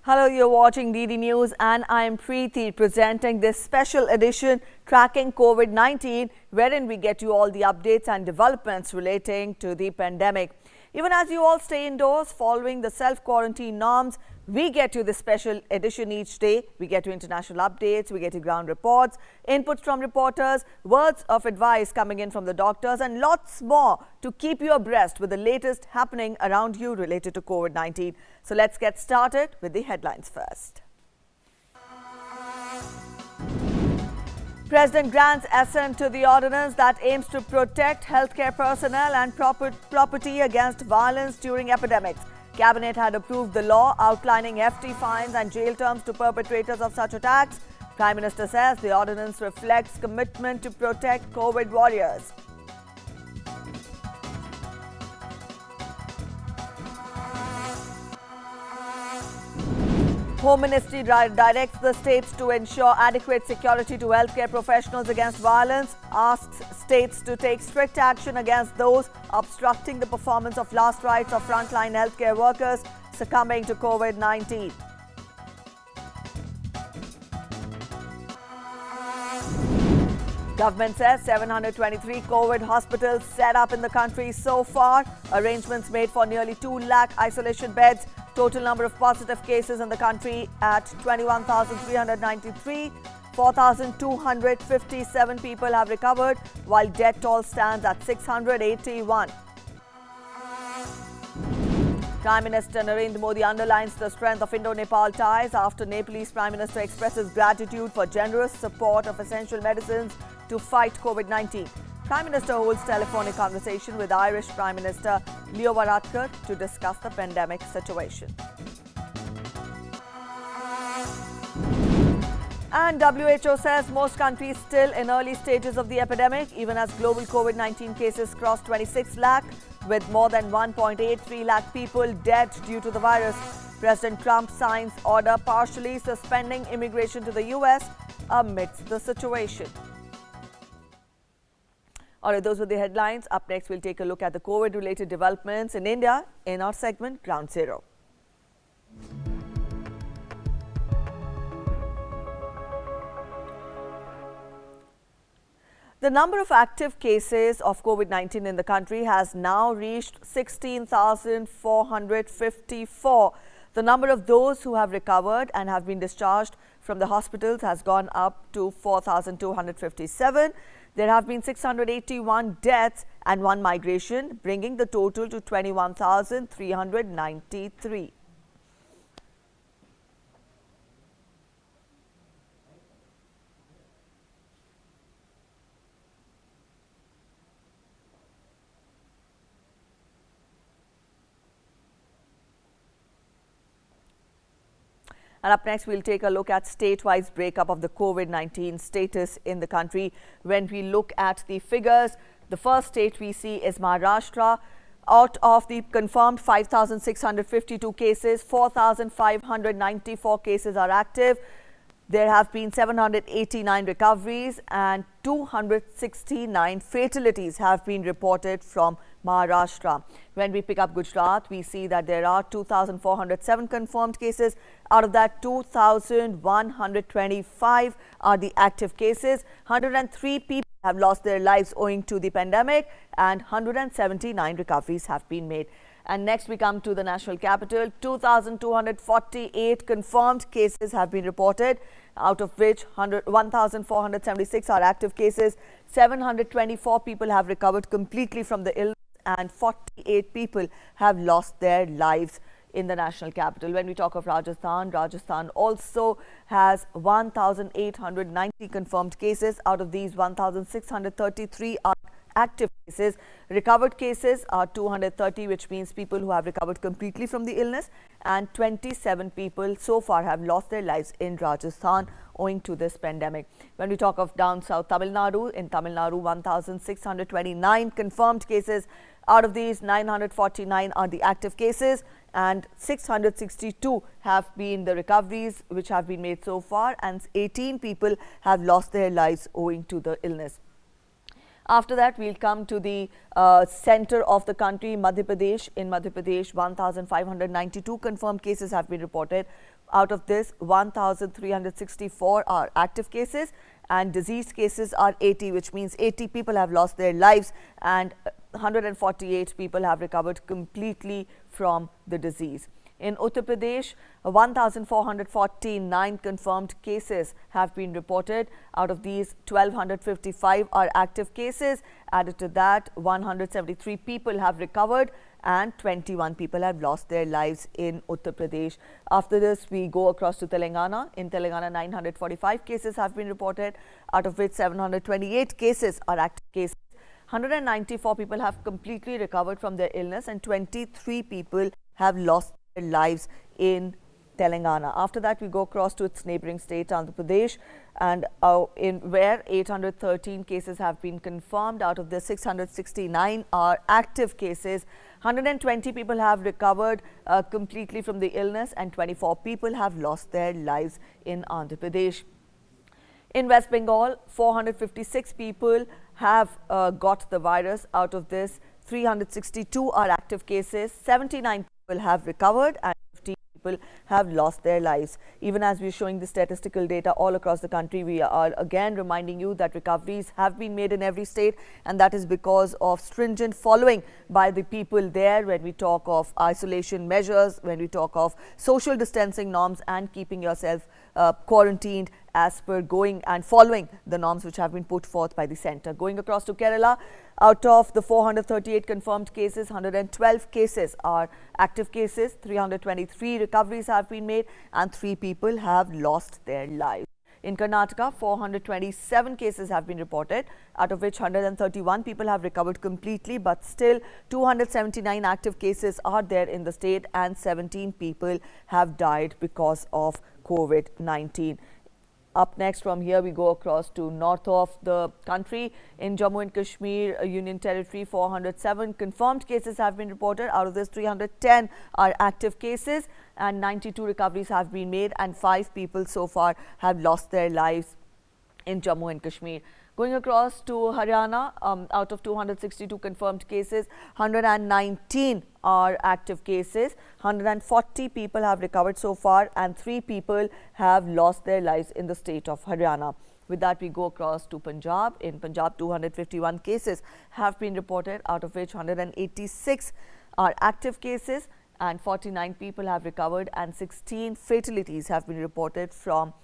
Hello, you're watching DD News and I'm Preeti presenting this special edition tracking COVID-19 wherein we get you all the updates and developments relating to the pandemic. Even as you all stay indoors following the self-quarantine norms, we get you this special edition each day. We get you international updates, we get you ground reports, inputs from reporters, words of advice coming in from the doctors and lots more to keep you abreast with the latest happening around you related to COVID-19. So let's get started with the headlines first. President grants assent to the ordinance that aims to protect healthcare personnel and property against violence during epidemics. Cabinet had approved the law outlining hefty fines and jail terms to perpetrators of such attacks. Prime Minister says the ordinance reflects commitment to protect COVID warriors. Home Ministry directs the states to ensure adequate security to healthcare professionals against violence, asks states to take strict action against those obstructing the performance of last rites of frontline healthcare workers succumbing to COVID-19. Government says 723 COVID hospitals set up in the country so far. Arrangements made for nearly 2 lakh isolation beds. Total number of positive cases in the country at 21,393. 4,257 people have recovered, while death toll stands at 681. Prime Minister Narendra Modi underlines the strength of Indo-Nepal ties after Nepalese Prime Minister expresses gratitude for generous support of essential medicines to fight COVID-19. Prime Minister holds telephonic conversation with Irish Prime Minister Leo Varadkar to discuss the pandemic situation. And WHO says most countries still in early stages of the epidemic, even as global COVID-19 cases cross 26 lakh, with more than 1.83 lakh people dead due to the virus. President Trump signs order partially suspending immigration to the US amidst the situation. All right, those were the headlines. Up next, we'll take a look at the COVID-related developments in India in our segment Ground Zero. The number of active cases of COVID-19 in the country has now reached 16,454. The number of those who have recovered and have been discharged from the hospitals has gone up to 4,257. There have been 681 deaths and 1 migration, bringing the total to 21,393. And up next, we'll take a look at state-wise breakup of the COVID-19 status in the country. When we look at the figures, the first state we see is Maharashtra. Out of the confirmed 5,652 cases, 4,594 cases are active. There have been 789 recoveries and 269 fatalities have been reported from Maharashtra. When we pick up Gujarat, we see that there are 2,407 confirmed cases. Out of that, 2,125 are the active cases. 103 people have lost their lives owing to the pandemic and 179 recoveries have been made. And next we come to the national capital. 2,248 confirmed cases have been reported, out of which 1,476 are active cases. 724 people have recovered completely from the illness and 48 people have lost their lives in the national capital. When we talk of Rajasthan, Rajasthan also has 1,890 confirmed cases. Out of these, 1,633 are active cases. Recovered cases are 230, which means people who have recovered completely from the illness, and 27 people so far have lost their lives in Rajasthan owing to this pandemic. When we talk of down south Tamil Nadu, in Tamil Nadu, 1,629 confirmed cases. Out of these, 949 are the active cases and 662 have been the recoveries which have been made so far, and 18 people have lost their lives owing to the illness. After that, we'll come to the center of the country, Madhya Pradesh. In Madhya Pradesh, 1,592 confirmed cases have been reported. Out of this, 1,364 are active cases and diseased cases are 80, which means 80 people have lost their lives and 148 people have recovered completely from the disease. In Uttar Pradesh, 1,449 confirmed cases have been reported. Out of these, 1,255 are active cases. Added to that, 173 people have recovered and 21 people have lost their lives in Uttar Pradesh. After this, we go across to Telangana. In Telangana, 945 cases have been reported, out of which 728 cases are active cases. 194 people have completely recovered from their illness and 23 people have lost their lives in Telangana. After that, we go across to its neighboring state, Andhra Pradesh, and where 813 cases have been confirmed. Out of the 669 are active cases. 120 people have recovered completely from the illness and 24 people have lost their lives in Andhra Pradesh. In West Bengal, 456 people have got the virus. Out of this, 362 are active cases, 79 people have recovered and 50 people have lost their lives. Even as we're showing the statistical data all across the country, we are again reminding you that recoveries have been made in every state, and that is because of stringent following by the people there when we talk of isolation measures, when we talk of social distancing norms and keeping yourself quarantined as per going and following the norms which have been put forth by the centre. Going across to Kerala, out of the 438 confirmed cases, 112 cases are active cases, 323 recoveries have been made and 3 people have lost their lives. In Karnataka, 427 cases have been reported, out of which 131 people have recovered completely, but still 279 active cases are there in the state and 17 people have died because of COVID-19. Up next, from here we go across to north of the country. In Jammu and Kashmir Union Territory, 407 confirmed cases have been reported. Out of this, 310 are active cases and 92 recoveries have been made and 5 people so far have lost their lives in Jammu and Kashmir. Going across to Haryana, out of 262 confirmed cases, 119 are active cases. 140 people have recovered so far and 3 people have lost their lives in the state of Haryana. With that, we go across to Punjab. In Punjab, 251 cases have been reported, out of which 186 are active cases and 49 people have recovered and 16 fatalities have been reported from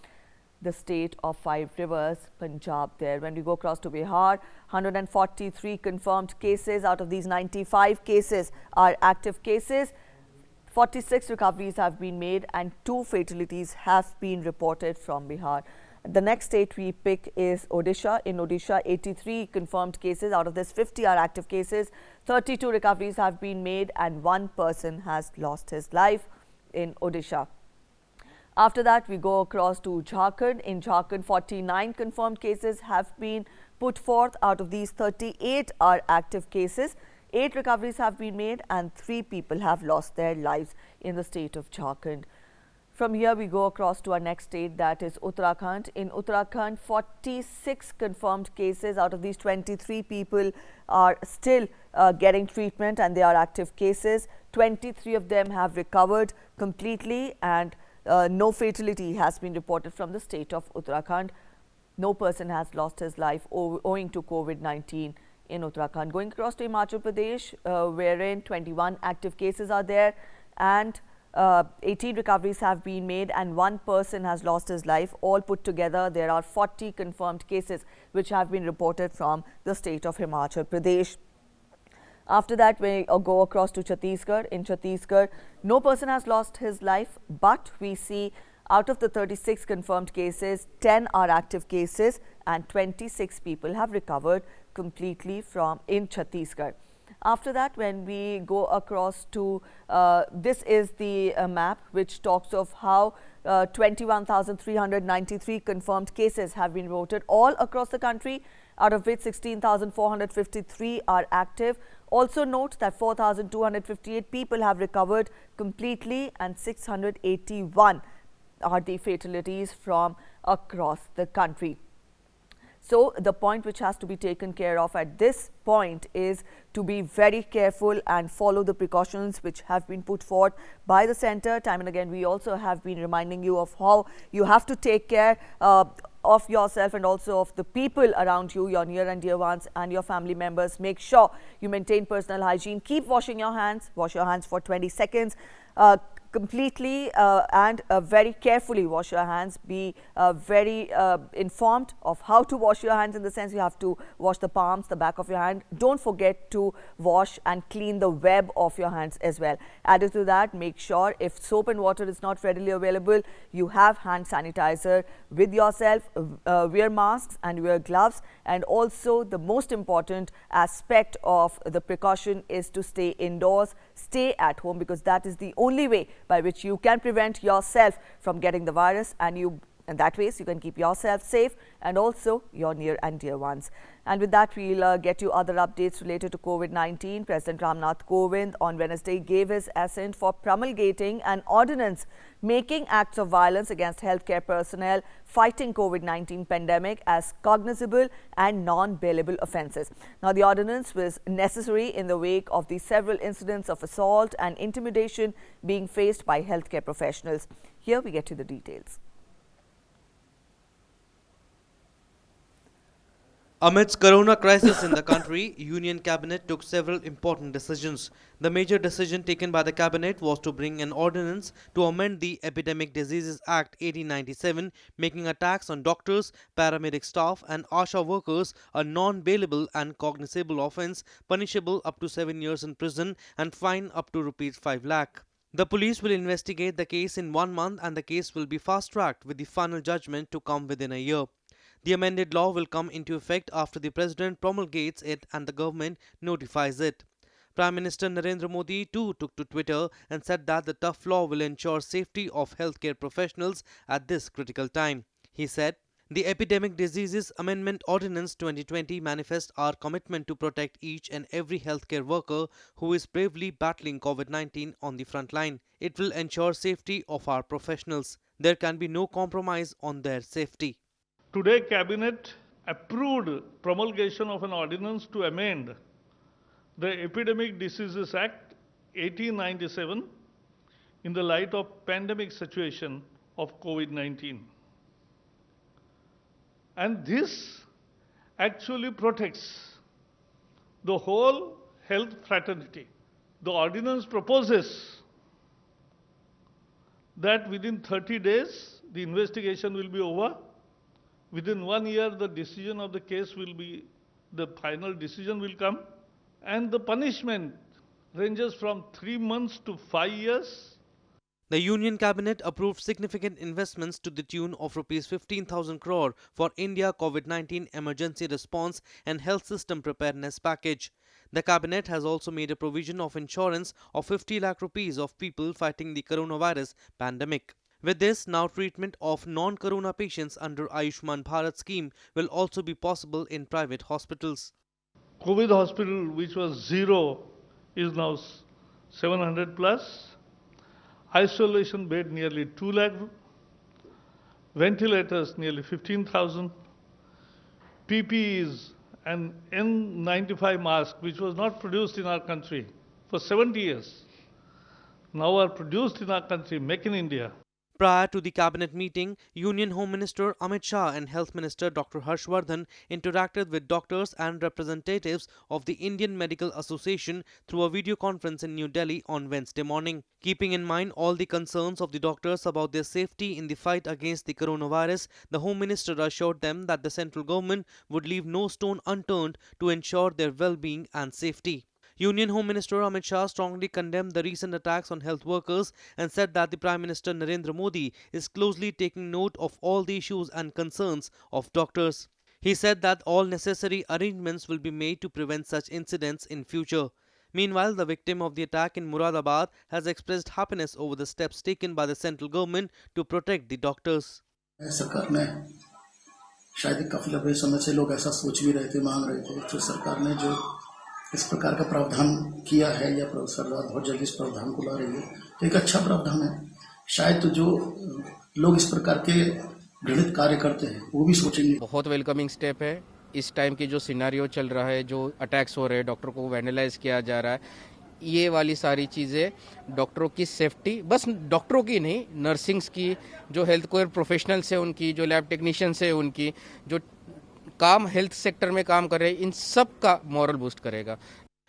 the state of 5 rivers, Punjab there. When we go across to Bihar, 143 confirmed cases. Out of these, 95 cases are active cases. 46 recoveries have been made and 2 fatalities have been reported from Bihar. The next state we pick is Odisha. In Odisha, 83 confirmed cases. Out of this, 50 are active cases. 32 recoveries have been made and 1 person has lost his life in Odisha. After that, we go across to Jharkhand. In Jharkhand, 49 confirmed cases have been put forth. Out of these, 38 are active cases. 8 recoveries have been made and 3 people have lost their lives in the state of Jharkhand. From here, we go across to our next state, that is Uttarakhand. In Uttarakhand, 46 confirmed cases. Out of these, 23 people are still getting treatment and they are active cases. 23 of them have recovered completely and no fatality has been reported from the state of Uttarakhand. No person has lost his life owing to COVID-19 in Uttarakhand. Going across to Himachal Pradesh, wherein 21 active cases are there and 18 recoveries have been made and 1 person has lost his life. All put together, there are 40 confirmed cases which have been reported from the state of Himachal Pradesh. After that, we go across to Chhattisgarh. In Chhattisgarh, no person has lost his life, but we see out of the 36 confirmed cases, 10 are active cases and 26 people have recovered completely from in Chhattisgarh. After that, when we go across to, this is the map which talks of how 21,393 confirmed cases have been reported all across the country, out of which 16,453 are active. Also note that 4,258 people have recovered completely and 681 are the fatalities from across the country. So the point which has to be taken care of at this point is to be very careful and follow the precautions which have been put forth by the centre. Time and again, we also have been reminding you of how you have to take care of yourself and also of the people around you, your near and dear ones and your family members. Make sure you maintain personal hygiene. Keep washing your hands. Wash your hands for 20 seconds. Completely and very carefully wash your hands. Be very informed of how to wash your hands, in the sense you have to wash the palms, the back of your hand. Don't forget to wash and clean the web of your hands as well. Added to that, make sure if soap and water is not readily available, you have hand sanitizer with yourself. Wear masks and wear gloves. And also the most important aspect of the precaution is to stay indoors, stay at home, because that is the only way by which you can prevent yourself from getting the virus, and that way you can keep yourself safe and also your near and dear ones. And with that, we'll get you other updates related to COVID-19. President Ramnath Kovind on Wednesday gave his assent for promulgating an ordinance making acts of violence against healthcare personnel fighting COVID-19 pandemic as cognizable and non-bailable offences. Now, the ordinance was necessary in the wake of the several incidents of assault and intimidation being faced by healthcare professionals. Here we get to the details. Amidst corona crisis in the country, Union Cabinet took several important decisions. The major decision taken by the Cabinet was to bring an ordinance to amend the Epidemic Diseases Act 1897, making attacks on doctors, paramedic staff and ASHA workers a non-bailable and cognizable offence, punishable up to 7 years in prison and fine up to ₹5 lakh. The police will investigate the case in 1 month and the case will be fast-tracked with the final judgment to come within a year. The amended law will come into effect after the President promulgates it and the government notifies it. Prime Minister Narendra Modi too took to Twitter and said that the tough law will ensure safety of healthcare professionals at this critical time. He said, "The Epidemic Diseases Amendment Ordinance 2020 manifests our commitment to protect each and every healthcare worker who is bravely battling COVID-19 on the front line. It will ensure safety of our professionals. There can be no compromise on their safety." Today, Cabinet approved promulgation of an ordinance to amend the Epidemic Diseases Act 1897 in the light of pandemic situation of COVID-19. And this actually protects the whole health fraternity. The ordinance proposes that within 30 days, the investigation will be over. Within 1 year, the decision of the case will be, the final decision will come, and the punishment ranges from 3 months to 5 years. The Union Cabinet approved significant investments to the tune of ₹15,000 crore for India COVID-19 Emergency Response and Health System Preparedness Package. The Cabinet has also made a provision of insurance of ₹50 lakh of people fighting the coronavirus pandemic. With this, now treatment of non-corona patients under Ayushman Bharat scheme will also be possible in private hospitals. COVID hospital, which was 0, is now 700 plus. Isolation bed nearly 2 lakh. Ventilators nearly 15,000. PPEs and N95 mask, which was not produced in our country for 70 years, now are produced in our country, make in India. Prior to the cabinet meeting, Union Home Minister Amit Shah and Health Minister Dr. Harshvardhan interacted with doctors and representatives of the Indian Medical Association through a video conference in New Delhi on Wednesday morning. Keeping in mind all the concerns of the doctors about their safety in the fight against the coronavirus, the Home Minister assured them that the central government would leave no stone unturned to ensure their well-being and safety. Union Home Minister Amit Shah strongly condemned the recent attacks on health workers and said that the Prime Minister Narendra Modi is closely taking note of all the issues and concerns of doctors. He said that all necessary arrangements will be made to prevent such incidents in future. Meanwhile, the victim of the attack in Muradabad has expressed happiness over the steps taken by the central government to protect the doctors. सरकार ने शायद काफी लंबे समय से लोग ऐसा सोच भी रहे थे, मांग रहे थे, तो सरकार ने जो इस प्रकार का प्रावधान किया है या सरकार बहुत जल्दी इस प्रावधान को ला रही है, तो एक अच्छा प्रावधान है। शायद तो जो लोग इस प्रकार के घृणित कार्य करते हैं वो भी सोचेंगे। बहुत वेलकमिंग स्टेप है। इस टाइम की जो सिनारियो चल रहा है, जो अटैक्स हो रहे हैं, डॉक्टर को वैंडलाइज किया जा रहा है, ये वाली सारी चीज़ें डॉक्टरों की सेफ्टी, बस डॉक्टरों की नहीं, नर्सिंग्स की, जो हेल्थ केयर प्रोफेशनल्स है उनकी, जो लैब टेक्नीशियंस है उनकी, जो काम हेल्थ सेक्टर में काम कर रहे हैं, इन सब का मॉरल बूस्ट करेगा।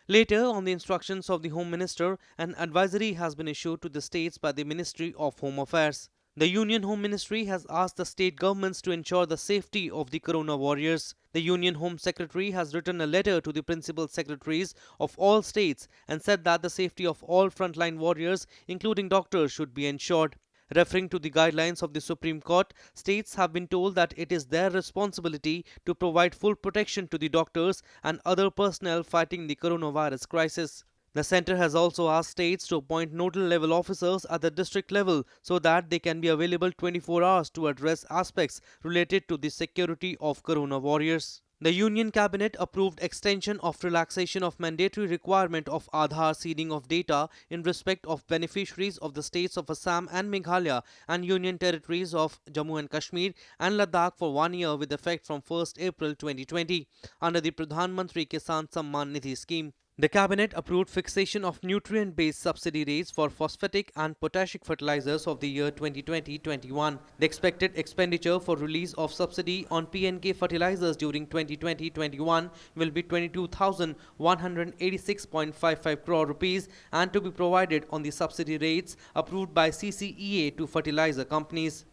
Later, on the instructions of the Home Minister, an advisory has been issued to the states by the Ministry of Home Affairs. The Union Home Ministry has asked the state governments to ensure the safety of the corona warriors. The Union Home Secretary has written a letter to the principal secretaries of all states and said that the safety of all frontline warriors, including doctors, should be ensured. Referring to the guidelines of the Supreme Court, states have been told that it is their responsibility to provide full protection to the doctors and other personnel fighting the coronavirus crisis. The centre has also asked states to appoint nodal level officers at the district level so that they can be available 24 hours to address aspects related to the security of corona warriors. The Union Cabinet approved extension of relaxation of mandatory requirement of Aadhaar seeding of data in respect of beneficiaries of the states of Assam and Meghalaya and Union territories of Jammu and Kashmir and Ladakh for 1 year with effect from 1st April 2020 under the Pradhan Mantri Kisan Samman Nidhi scheme. The Cabinet approved fixation of nutrient-based subsidy rates for phosphatic and potassic fertilizers of the year 2020-21. The expected expenditure for release of subsidy on PNK fertilizers during 2020-21 will be 22,186.55 crore rupees and to be provided on the subsidy rates approved by CCEA to fertilizer companies.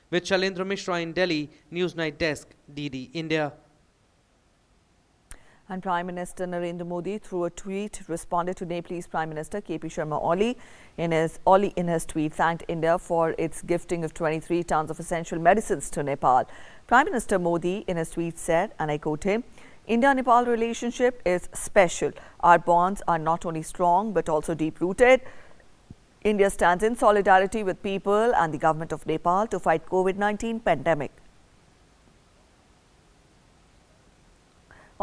With Shalendra Mishra in Delhi, Newsnight Desk, DD India. And Prime Minister Narendra Modi, through a tweet, responded to Nepalese Prime Minister KP Sharma Oli. In his tweet, thanked India for its gifting of 23 tons of essential medicines to Nepal. Prime Minister Modi, in his tweet, said, and I quote him, "India-Nepal relationship is special. Our bonds are not only strong but also deep-rooted. India stands in solidarity with people and the government of Nepal to fight COVID-19 pandemic."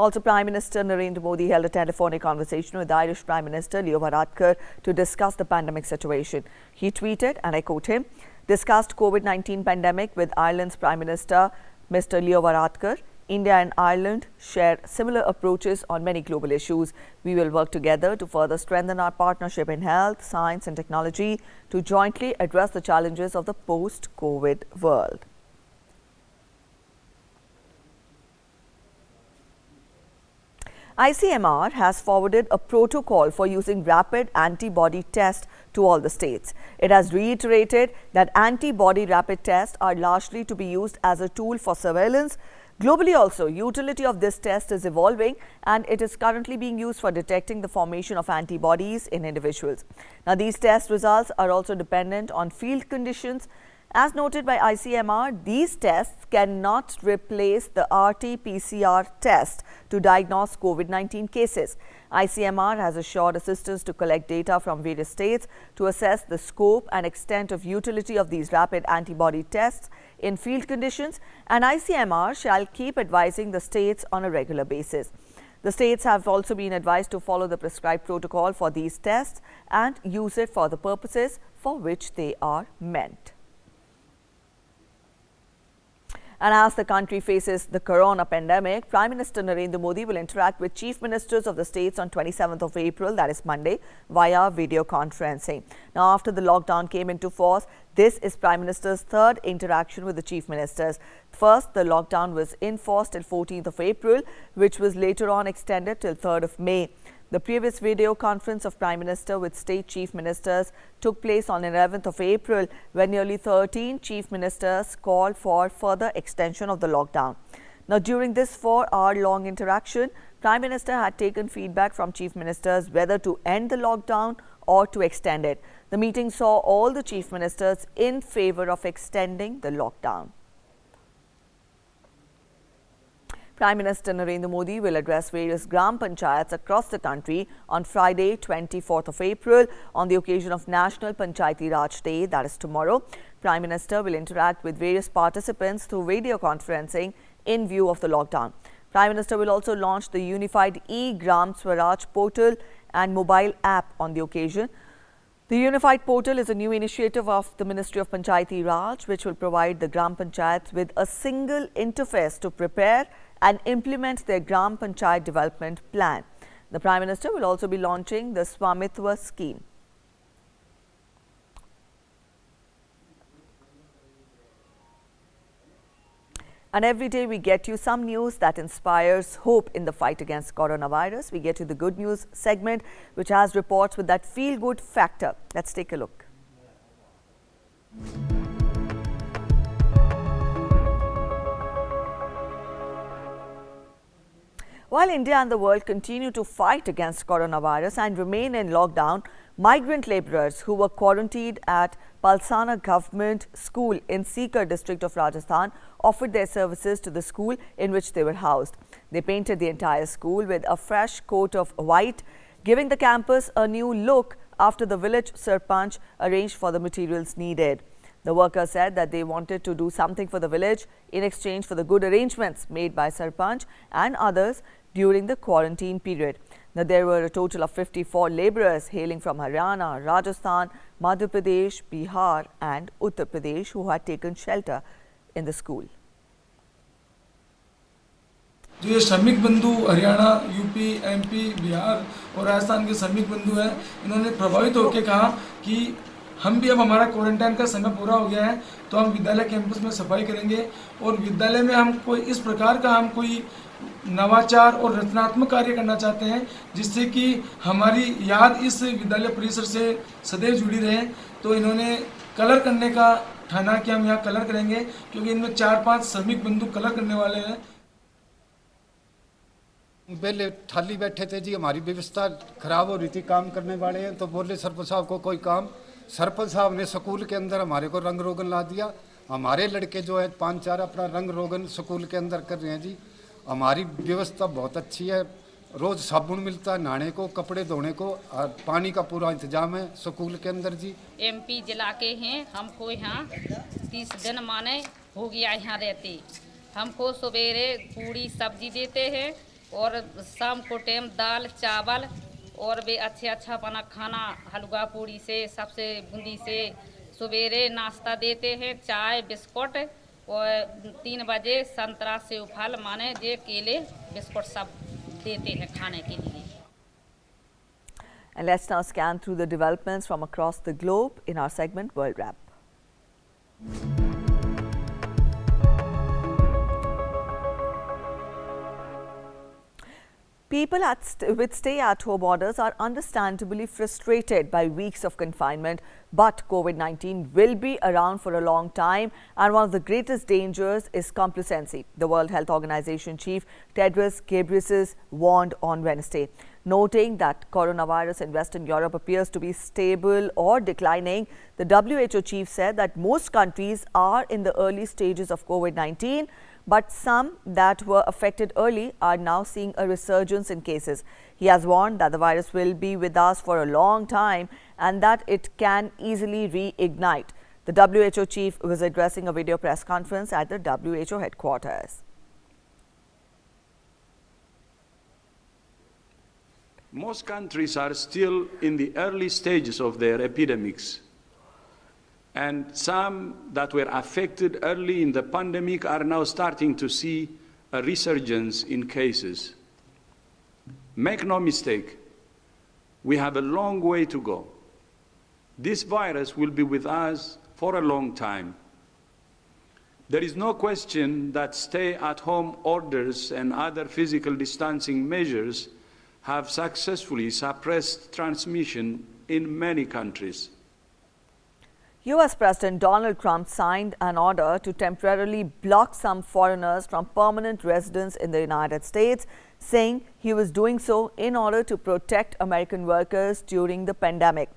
Also, Prime Minister Narendra Modi held a telephonic conversation with Irish Prime Minister Leo Varadkar to discuss the pandemic situation. He tweeted, and I quote him, "Discussed COVID-19 pandemic with Ireland's Prime Minister, Mr. Leo Varadkar. India and Ireland share similar approaches on many global issues. We will work together to further strengthen our partnership in health, science and technology to jointly address the challenges of the post-COVID world." ICMR has forwarded a protocol for using rapid antibody tests to all the states. It has reiterated that antibody rapid tests are largely to be used as a tool for surveillance. Globally also, utility of this test is evolving and it is currently being used for detecting the formation of antibodies in individuals. Now, these test results are also dependent on field conditions. As noted by ICMR, these tests cannot replace the RT-PCR test to diagnose COVID-19 cases. ICMR has assured assistance to collect data from various states to assess the scope and extent of utility of these rapid antibody tests in field conditions, and ICMR shall keep advising the states on a regular basis. The states have also been advised to follow the prescribed protocol for these tests and use it for the purposes for which they are meant. And as the country faces the corona pandemic, Prime Minister Narendra Modi will interact with chief ministers of the states on 27th of April, that is Monday, via video conferencing. Now, after the lockdown came into force, this is Prime Minister's third interaction with the chief ministers. First, the lockdown was enforced till 14th of April, which was later on extended till 3rd of May. The previous video conference of Prime Minister with state chief ministers took place on 11th of April, when nearly 13 chief ministers called for further extension of the lockdown. Now, during this 4-hour-long interaction, Prime Minister had taken feedback from chief ministers whether to end the lockdown or to extend it. The meeting saw all the chief ministers in favor of extending the lockdown. Prime Minister Narendra Modi will address various Gram Panchayats across the country on Friday, 24th of April, on the occasion of National Panchayati Raj Day, that is tomorrow. Prime Minister will interact with various participants through video conferencing in view of the lockdown. Prime Minister will also launch the unified e-Gram Swaraj portal and mobile app on the occasion. The Unified Portal is a new initiative of the Ministry of Panchayati Raj, which will provide the Gram Panchayats with a single interface to prepare and implement their Gram Panchayat development plan. The Prime Minister will also be launching the Swamitwa scheme. And every day we get you some news that inspires hope in the fight against coronavirus. We get you the good news segment, which has reports with that feel-good factor. Let's take a look. While India and the world continue to fight against coronavirus and remain in lockdown, migrant labourers who were quarantined at Palsana Government School in Sikar district of Rajasthan offered their services to the school in which they were housed. They painted the entire school with a fresh coat of white, giving the campus a new look after the village Sarpanch arranged for the materials needed. The workers said that they wanted to do something for the village in exchange for the good arrangements made by Sarpanch and others during the quarantine period. Now, there were a total of 54 labourers hailing from Haryana, Rajasthan, Madhya Pradesh, Bihar and Uttar Pradesh who had taken shelter in the school. जो ये श्रमिक बंधु Haryana, UP, MP, Bihar और राजस्थान के श्रमिक बंधु हैं, इन्होंने प्रभावित होकर कहा कि हम भी अब हमारा क्वारंटाइन का समय पूरा हो गया है तो हम विद्यालय कैंपस में सफाई करेंगे और विद्यालय में हम कोई इस प्रकार का हम कोई नवाचार और रचनात्मक कार्य करना चाहते हैं जिससे कि हमारी याद इस विद्यालय परिसर से सदैव जुड़ी रहे। तो इन्होंने कलर करने का ठाना कि हम यहाँ कलर करेंगे क्योंकि इनमें 4-5 श्रमिक बंधु कलर करने वाले हैं। पहले थाली बैठे थे जी, हमारी व्यवस्था खराब हो रही थी, काम करने वाले हैं तो बोले सरपंच साहब को कोई काम। सरपंच साहब ने स्कूल के अंदर हमारे को रंग रोगन ला दिया। हमारे लड़के जो है 5-4 अपना रंग रोगन स्कूल के अंदर कर रहे हैं जी। हमारी व्यवस्था बहुत अच्छी है, रोज साबुन मिलता है नहाने को, कपड़े धोने को, पानी का पूरा इंतजाम है स्कूल के अंदर जी। एमपी जिला के हैं, हमको यहाँ 30 दिन माने हो गया यहाँ रहते। हमको सवेरे पूरी सब्जी देते हैं और शाम को टाइम दाल चावल और भी अच्छा बना खाना हलवा पूड़ी से सबसे बूंदी से सवेरे नाश्ता देते हैं, चाय बिस्कुट और 3 बजे संतरा सेव फल माने जे केले बिस्कुट सब देते हैं खाने के लिए। And let's now scan through the developments from across the globe in our segment World Wrap. People with stay-at-home orders are understandably frustrated by weeks of confinement, but COVID-19 will be around for a long time, and one of the greatest dangers is complacency. The World Health Organization chief Tedros Ghebreyesus warned on Wednesday, noting that coronavirus in Western Europe appears to be stable or declining. The WHO chief said that most countries are in the early stages of COVID-19, but some that were affected early are now seeing a resurgence in cases. He has warned that the virus will be with us for a long time and that it can easily reignite. The WHO chief was addressing a video press conference at the WHO headquarters. Most countries are still in the early stages of their epidemics. And some that were affected early in the pandemic are now starting to see a resurgence in cases. Make no mistake, we have a long way to go. This virus will be with us for a long time. There is no question that stay-at-home orders and other physical distancing measures have successfully suppressed transmission in many countries. US President Donald Trump signed an order to temporarily block some foreigners from permanent residence in the United States, saying he was doing so in order to protect American workers during the pandemic.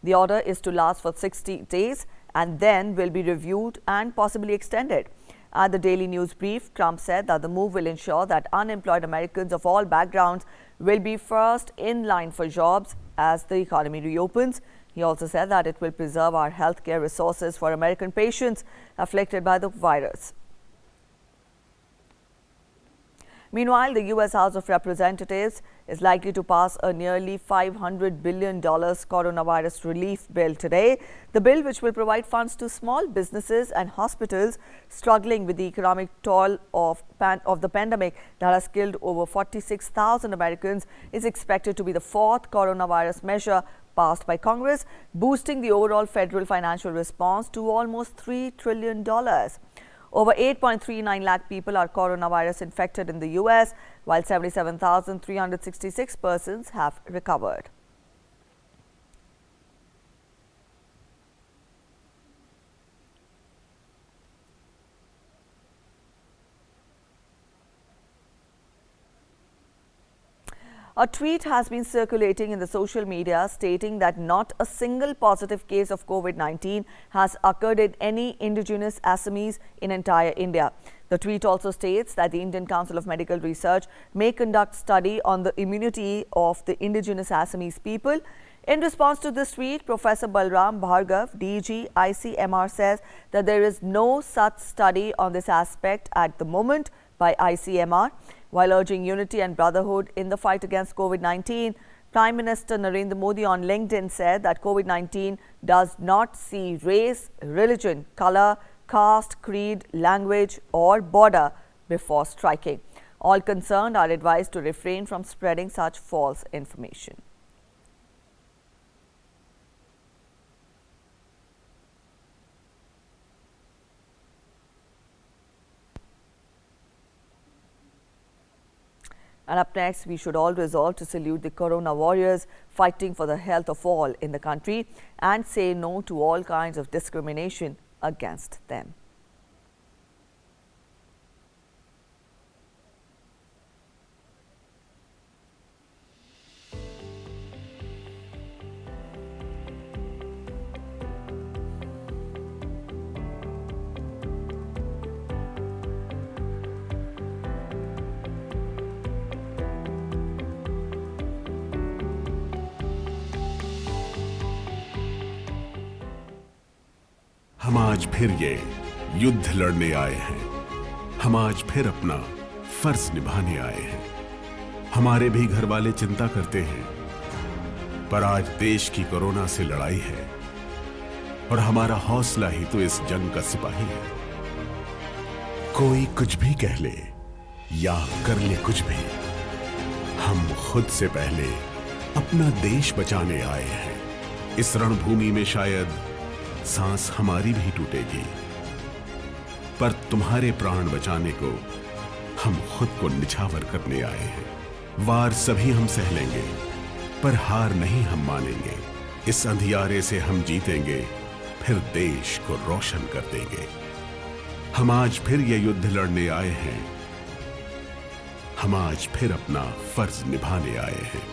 The order is to last for 60 days and then will be reviewed and possibly extended. At the Daily News Brief, Trump said that the move will ensure that unemployed Americans of all backgrounds will be first in line for jobs as the economy reopens. He also said that it will preserve our healthcare resources for American patients afflicted by the virus. Meanwhile, the US House of Representatives is likely to pass a nearly $500 billion coronavirus relief bill today. The bill, which will provide funds to small businesses and hospitals struggling with the economic toll of the pandemic that has killed over 46,000 Americans, is expected to be the fourth coronavirus measure passed by Congress, boosting the overall federal financial response to almost $3 trillion. Over 8.39 lakh people are coronavirus infected in the US, while 77,366 persons have recovered. A tweet has been circulating in the social media stating that not a single positive case of COVID-19 has occurred in any indigenous Assamese in entire India. The tweet also states that the Indian Council of Medical Research may conduct study on the immunity of the indigenous Assamese people. In response to this tweet, Professor Balram Bhargav, DG ICMR, says that there is no such study on this aspect at the moment by ICMR. While urging unity and brotherhood in the fight against COVID-19, Prime Minister Narendra Modi on LinkedIn said that COVID-19 does not see race, religion, color, caste, creed, language or border before striking. All concerned are advised to refrain from spreading such false information. And up next, we should all resolve to salute the corona warriors fighting for the health of all in the country and say no to all kinds of discrimination against them. हम आज फिर ये युद्ध लड़ने आए हैं। हम आज फिर अपना फर्ज निभाने आए हैं। हमारे भी घर वाले चिंता करते हैं, पर आज देश की कोरोना से लड़ाई है और हमारा हौसला ही तो इस जंग का सिपाही है। कोई कुछ भी कह ले या कर ले कुछ भी, हम खुद से पहले अपना देश बचाने आए हैं। इस रणभूमि में शायद सांस हमारी भी टूटेगी, पर तुम्हारे प्राण बचाने को हम खुद को निछावर करने आए हैं। वार सभी हम सह लेंगे, पर हार नहीं हम मानेंगे। इस अंधियारे से हम जीतेंगे, फिर देश को रोशन कर देंगे। हम आज फिर ये युद्ध लड़ने आए हैं। हम आज फिर अपना फर्ज निभाने आए हैं।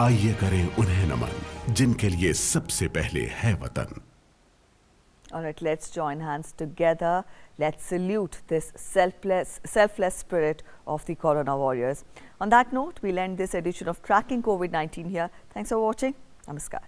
आइए करें उन्हें नमन जिनके लिए सबसे पहले है वतन। All right, let's join hands together. Let's salute this selfless spirit of the corona warriors. On that note, we'll end this edition of Tracking COVID-19 here. Thanks for watching. Namaskar.